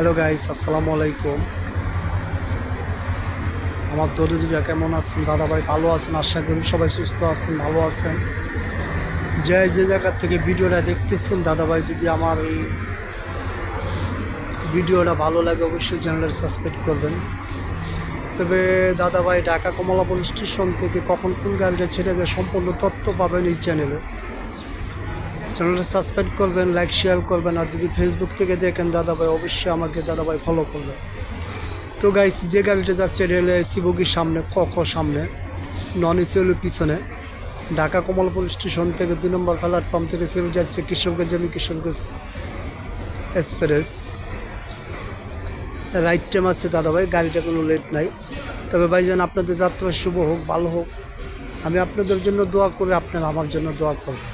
Hello guys, আসসালামু আলাইকুম। আমার দরিদ্ররা কেমন আছেন? দাদাভাই ভালো আছেন? আশা করি সবাই সুস্থ আছেন, ভালো আছেন। যে জায়গা থেকে ভিডিওটা দেখতেছেন দাদাভাই, যদি আমার এই ভিডিওটা ভালো লাগে অবশ্যই চ্যানেলটা সাবস্ক্রাইব করবেন। তবে দাদাভাই ঢাকা কমলাপুর স্টেশন থেকে কখন কোন গাড়িটা ছেড়ে দেয় সম্পূর্ণ তথ্য পাবেন এই চ্যানেলটা সাবস্ক্রাইব করবেন, লাইক শেয়ার করবেন। আর যদি ফেসবুক থেকে দেখেন দাদাভাই, অবশ্যই আমাকে দাদাভাই ফলো করবেন। তো গাইস, যে গাড়িটা যাচ্ছে রেলে এসি বগির সামনে, সামনে, নন এসি হলো পিছনে, ঢাকা কমলাপুর স্টেশন থেকে 2 নম্বর প্ল্যাটফর্ম থেকে সেরে যাচ্ছে কিশোরগঞ্জ এক্সপ্রেস। রাইট টাইম আছে দাদাভাই, গাড়িটা কোনো লেট নাই। তবে ভাইজান, আপনাদের যাত্রা শুভ হোক, ভালো হোক। আমি আপনাদের জন্য দোয়া করি, আপনারা আমার জন্য দোয়া করবেন।